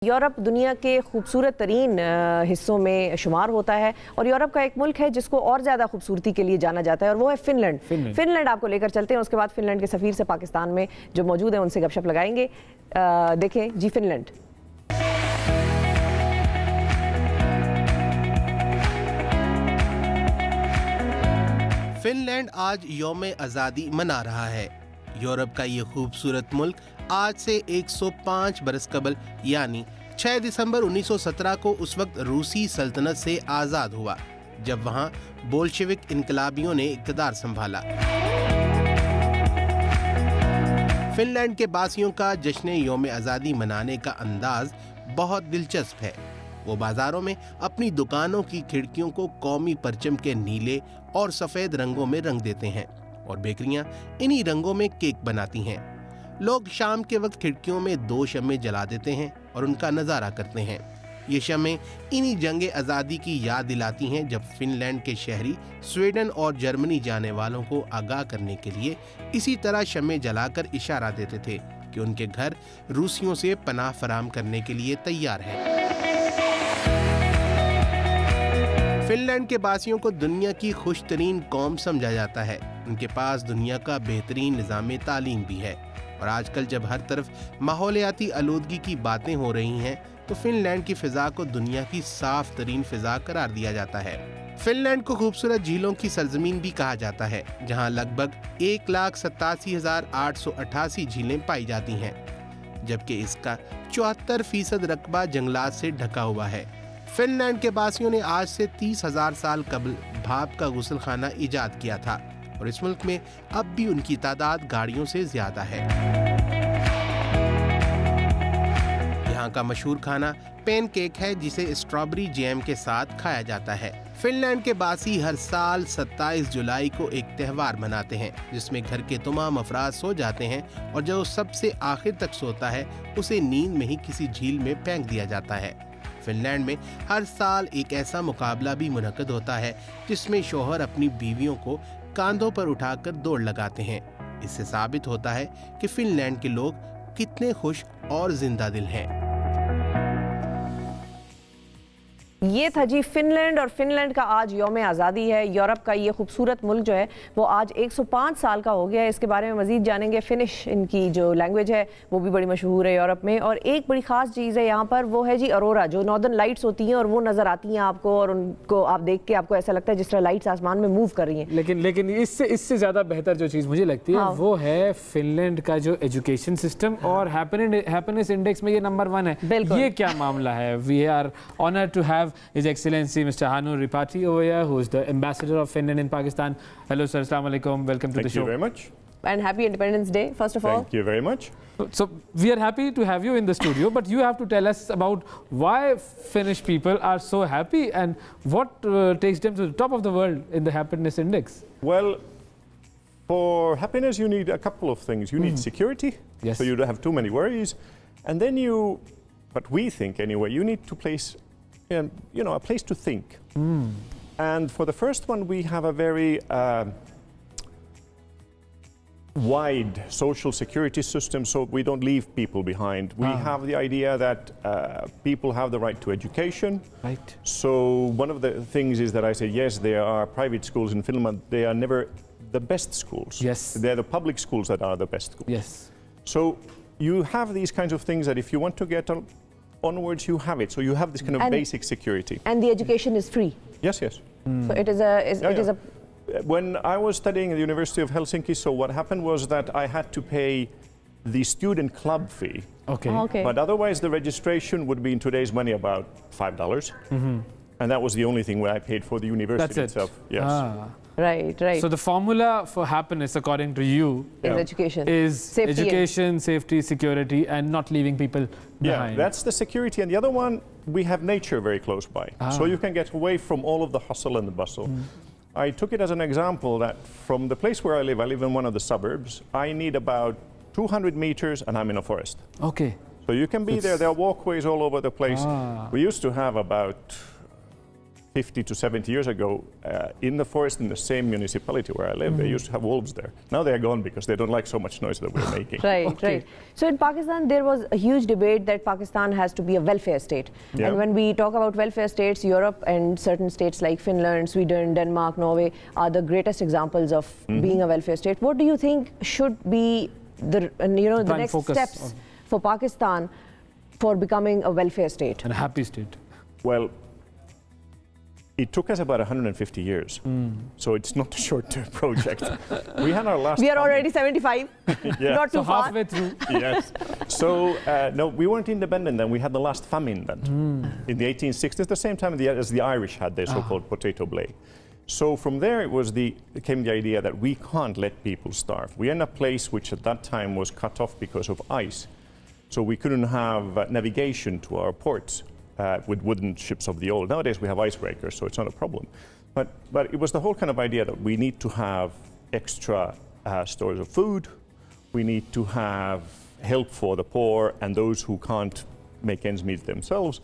Europe दुनिया के खूबसूरत तरीन हिस्सों में शुमार होता है और यूरोप का एक मुल्क है जिसको और ज़्यादा खूबसूरती के लिए जाना जाता है और वो है फिनलैंड। फिनलैंड आपको लेकर चलते हैं, उसके बाद फिनलैंड के सफ़ीर से पाकिस्तान में जो मौजूद हैं उनसे गपशप लगाएंगे। देखें जी फिनलैंड। फिनलैंड आज यौम आज़ादी मना रहा है। यूरोप का ये खूबसूरत मुल्क आज से 105 बरस कबल यानी 6 दिसंबर 1917 को उस वक्त रूसी सल्तनत से आज़ाद हुआ जब वहाँ बोल्शेविक इनकलाबियों ने इक़्तिदार संभाला। फिनलैंड के बासियों का जश्न यौम आज़ादी मनाने का अंदाज बहुत दिलचस्प है। वो बाजारों में अपनी दुकानों की खिड़कियों को कौमी परचम के नीले और सफ़ेद रंगों में रंग देते हैं और बेकरियां इन्हीं रंगों में केक बनाती हैं। लोग शाम के वक्त खिड़कियों में 2 शम्में जला देते हैं और उनका नज़ारा करते हैं। ये शम्में इन्हीं जंगे आज़ादी की याद दिलाती हैं जब फिनलैंड के शहरी स्वीडन और जर्मनी जाने वालों को आगाह करने के लिए इसी तरह शम्में जलाकर इशारा देते थे कि उनके घर रूसियों से पनाह फराहम करने के लिए तैयार है। फिनलैंड के बासियों को दुनिया की खुश तरीन कौम समझा जाता है। उनके पास दुनिया का बेहतरीन निज़ाम तालीम भी है और आजकल जब हर तरफ माहौलियाती आलूदगी की बातें हो रही हैं तो फिनलैंड की फ़िज़ा को दुनिया की साफ तरीन फ़िज़ा करार दिया जाता है। फिनलैंड को खूबसूरत झीलों की सरजमीन भी कहा जाता है, जहाँ लगभग 1,87,888 झीलें पाई जाती हैं, जबकि इसका 74% रकबा जंगलात से ढका हुआ है। फिनलैंड के बासियों ने आज से 30,000 साल कबल भाप का गुस्लखाना ईजाद किया था और इस मुल्क में अब भी उनकी तादाद गाड़ियों से ज्यादा है। यहाँ का मशहूर खाना पैनकेक है जिसे स्ट्रॉबेरी जैम के साथ खाया जाता है। फिनलैंड के बासी हर साल 27 जुलाई को एक त्यौहार मनाते हैं जिसमें घर के तमाम अफराद सो जाते हैं और जो सबसे आखिर तक सोता है उसे नींद में ही किसी झील में फेंक दिया जाता है। फिनलैंड में हर साल एक ऐसा मुकाबला भी मुनक्कद होता है जिसमें शौहर अपनी बीवियों को कांधों पर उठाकर दौड़ लगाते हैं। इससे साबित होता है कि फिनलैंड के लोग कितने खुश और जिंदा दिल हैं। ये था जी फिनलैंड और फिनलैंड का आज यौम आज़ादी है। यूरोप का ये खूबसूरत मुल्क जो है वो आज 105 साल का हो गया है। इसके बारे में मज़ीद जानेंगे। फिनिश इनकी जो लैंग्वेज है वो भी बड़ी मशहूर है यूरोप में और एक बड़ी ख़ास चीज़ है यहाँ पर, वो है जी अरोरा, जो नॉर्दर्न लाइट्स होती हैं और वो नज़र आती हैं आपको और उनको आप देख के आपको ऐसा लगता है जिस तरह लाइट्स आसमान में मूव कर रही हैं। लेकिन इससे ज़्यादा बेहतर जो चीज़ मुझे लगती है वो है फिनलैंड का जो एजुकेशन सिस्टम और हैप्पीनेस इंडेक्स में ये नंबर 1 है। ये क्या मामला है? We are honoured to have His Excellency Mr. Hannu over here, who is the ambassador of Finland in Pakistan. Hello, sir. Assalamu alaikum. Welcome to the show. Thank you very much. And happy Independence Day, first of all. Thank you very much. So we are happy to have you in the studio, but you have to tell us about why Finnish people are so happy and what takes them to the top of the world in the happiness index. Well, for happiness, you need a couple of things. You need security, so you don't have too many worries, and then but we think anyway, you need to place. A place to think. And for the first one, we have a very wide social security system, so we don't leave people behind. We have the idea that people have the right to education. Right. So one of the things is that I say, yes, there are private schools in Finland. They are never the best schools. Yes. They're the public schools that are the best schools. Yes. So you have these kinds of things that if you want to get onwards, you have it. So you have this kind of basic security. And the education is free. Yes, yes. So it is a. When I was studying at the University of Helsinki, so what happened was that I had to pay the student club fee. Okay. Oh, okay. But otherwise, the registration would be in today's money about $5. And that was the only thing where I paid for the university itself. Yes. Right, right. So the formula for happiness, according to you, is education. Is safety education, safety, security, and not leaving people behind. Yeah, that's the security. And the other one, we have nature very close by. So you can get away from all of the hustle and the bustle. I took it as an example that from the place where I live in one of the suburbs, I need about 200 meters and I'm in a forest. Okay. So you can be there. There are walkways all over the place. We used to have about 50 to 70 years ago, in the forest in the same municipality where I live, they used to have wolves there. Now they're gone because they don't like so much noise that we're making. Right. So in Pakistan, there was a huge debate that Pakistan has to be a welfare state. Yeah. And when we talk about welfare states, Europe and certain states like Finland, Sweden, Denmark, Norway are the greatest examples of being a welfare state. What do you think should be the next steps for Pakistan for becoming a welfare state? And a happy state. Well, it took us about 150 years, so it's not a short-term project. We had our last. We are already 75. Yeah. Not too far. Halfway through. Yes. So no, we weren't independent then. We had the last famine then, in the 1860s, the same time as the Irish had their so-called potato plague. So from there, came the idea that we can't let people starve. We're in a place which at that time was cut off because of ice, so we couldn't have navigation to our ports. With wooden ships of the old. Nowadays we have icebreakers, so it's not a problem. But it was the whole kind of idea that we need to have extra stores of food, we need to have help for the poor and those who can't make ends meet themselves.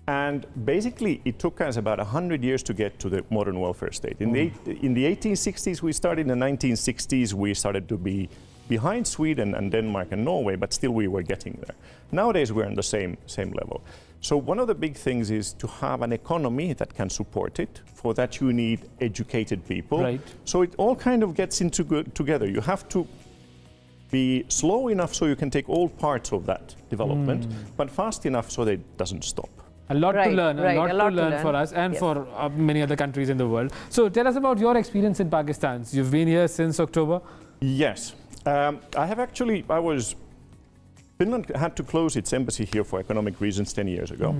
And basically it took us about 100 years to get to the modern welfare state. In the 1860s we started, in the 1960s we started to be behind Sweden and Denmark and Norway, but still we were getting there. Nowadays we're on the same level. So one of the big things is to have an economy that can support it. For that you need educated people. Right. So it all kind of gets together. You have to be slow enough so you can take all parts of that development, but fast enough so that it doesn't stop. A lot to learn, a lot to learn for us and for many other countries in the world. So tell us about your experience in Pakistan. You've been here since October? Yes. Finland had to close its embassy here for economic reasons 10 years ago.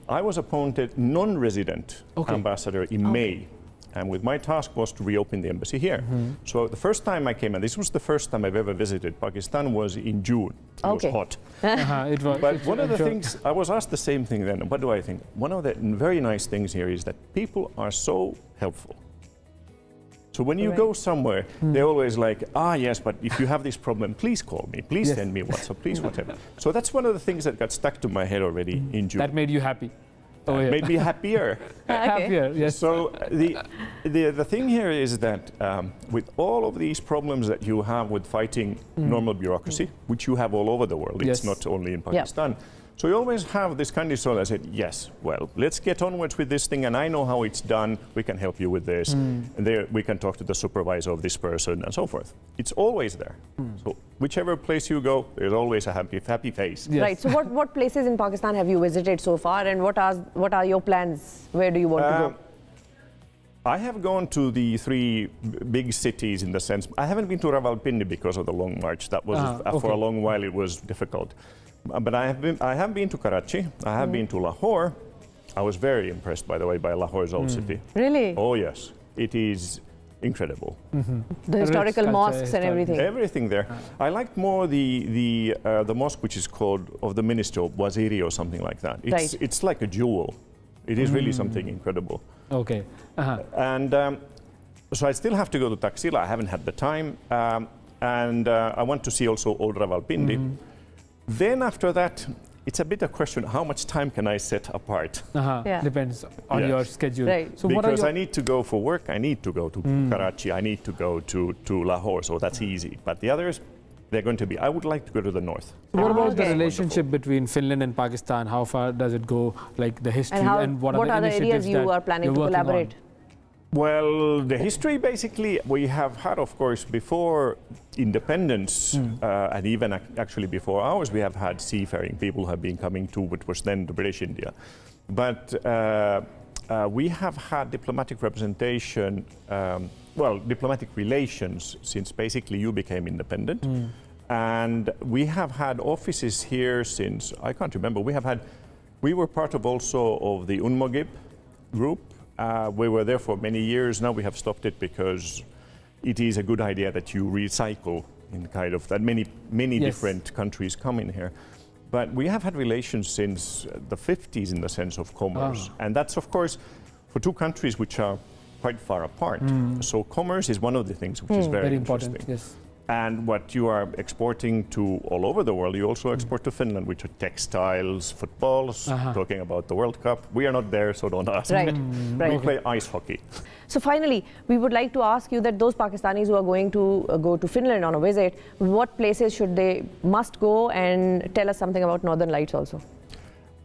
I was appointed non-resident ambassador in May, and with my task was to reopen the embassy here. So the first time I came, and this was the first time I've ever visited Pakistan, was in June. It was hot. But one of the things, I was asked the same thing then, what do I think? One of the very nice things here is that people are so helpful. So when you go somewhere, they're always like, yes, but if you have this problem, please call me, please send me WhatsApp, please whatever. So that's one of the things that got stuck to my head already in June. That made you happy? Made me happier. Happier, yes. So the thing here is that with all of these problems that you have with fighting normal bureaucracy, which you have all over the world, it's not only in Pakistan. So you always have this kind of soul. I said, yes, well, let's get onwards with this thing, and I know how it's done. We can help you with this. And there we can talk to the supervisor of this person and so forth. It's always there. So whichever place you go, there's always a happy face. Yes. Right. So what places in Pakistan have you visited so far, and what are your plans? Where do you want to go? I have gone to the 3 big cities in the sense. I haven't been to Rawalpindi because of the long march. That was for a long while it was difficult. But I have been to Karachi, I have been to Lahore. I was very impressed, by the way, by Lahore's old city. Really? Oh, yes. It is incredible. The historical mosques and everything. Everything there. I liked more the mosque which is called, of the minister, Waziri or something like that. It's like a jewel. It is really something incredible. Okay. And so I still have to go to Taxila. I haven't had the time. And I want to see also Old Rawalpindi. Then after that, it's a bit a question, how much time can I set apart? Depends on your schedule. Right. So because I need to go for work, I need to go to Karachi, I need to go to Lahore, so that's easy. But the others, they're going to be, I would like to go to the north. So what about the relationship between Finland and Pakistan? How far does it go? Like the history and what are the areas you are planning to collaborate? Well, the history basically, we have had, of course, before independence, and even actually before ours, we have had seafaring people who have been coming to what was then the British India. But we have had diplomatic representation, diplomatic relations since basically you became independent. And we have had offices here since, I can't remember, we were part of also of the UNMOGIP group. We were there for many years. Now we have stopped it because it is a good idea that you recycle in kind of that many different countries come in here. But we have had relations since the 50s in the sense of commerce. And that's, of course, for 2 countries which are quite far apart. So commerce is one of the things which is very important. interesting. Yes. And what you are exporting to all over the world, you also export to Finland, which are textiles, footballs, talking about the World Cup. We are not there, so don't ask. Right. We play ice hockey. So finally, we would like to ask you that those Pakistanis who are going to go to Finland on a visit, what places should they must go, and tell us something about Northern Lights also.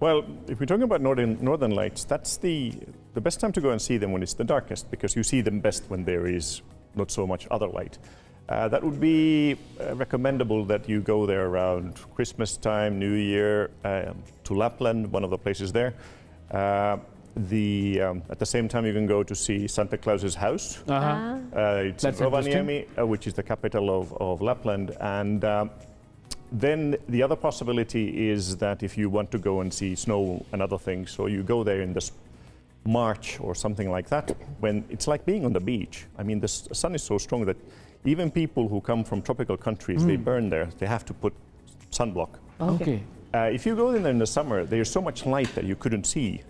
Well, if we're talking about Northern Lights, that's the best time to go and see them when it's the darkest, because you see them best when there is not so much other light. That would be recommendable that you go there around Christmas time, New Year, to Lapland, one of the places there. At the same time, you can go to see Santa Claus's house. It's in Rovaniemi, which is the capital of Lapland. And then the other possibility is that if you want to go and see snow and other things, so you go there in this March or something like that, when it's like being on the beach. I mean, the sun is so strong that even people who come from tropical countries, they burn there. They have to put sunblock. Okay. If you go in there in the summer, there's so much light that you couldn't see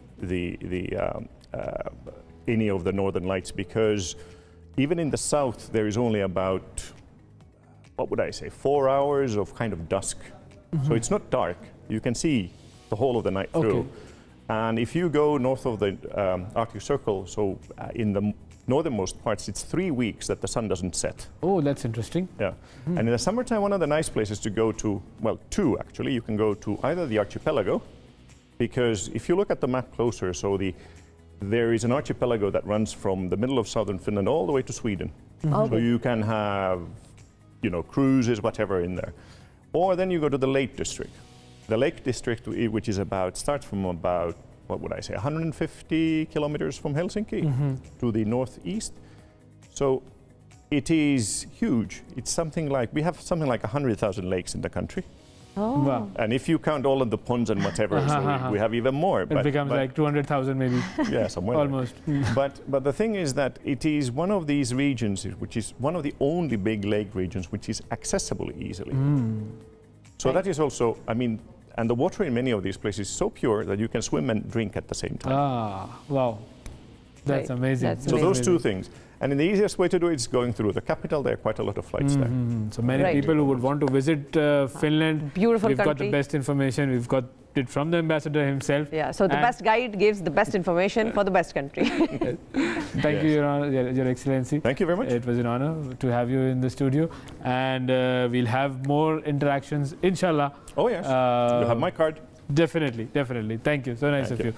any of the Northern Lights, because even in the south, there is only about, what would I say, 4 hours of kind of dusk. So it's not dark. You can see the whole of the night through. And if you go north of the Arctic Circle, so in the northernmost parts, it's 3 weeks that the sun doesn't set. Oh, that's interesting. Yeah. And in the summertime, one of the nice places to go to, well, two actually, you can go to either the archipelago, because if you look at the map closer, so there is an archipelago that runs from the middle of southern Finland all the way to Sweden. So you can have, you know, cruises, whatever in there. Or then you go to the Lake District. The Lake District, which is starts from about, what would I say, 150 kilometers from Helsinki to the northeast. So it is huge. It's something like, we have something like 100,000 lakes in the country. Wow. And if you count all of the ponds and whatever, so we have even more. It becomes like 200,000 maybe. Yeah, somewhere. Almost. But the thing is that it is one of these regions, which is one of the only big lake regions which is accessible easily. So that is also, I mean, and the water in many of these places is so pure that you can swim and drink at the same time. Wow. That's amazing. That's so those two things. And the easiest way to do it is going through the capital. There are quite a lot of flights there. So many people who would want to visit Finland. Beautiful We've country. got the best information. We've got it from the ambassador himself. Yeah, so the best guide gives the best information for the best country. Thank you, Your Honor, Your Excellency. Thank you very much. It was an honor to have you in the studio. And we'll have more interactions, inshallah. Oh, yes. You have my card. Definitely, definitely. Thank you. So nice of you.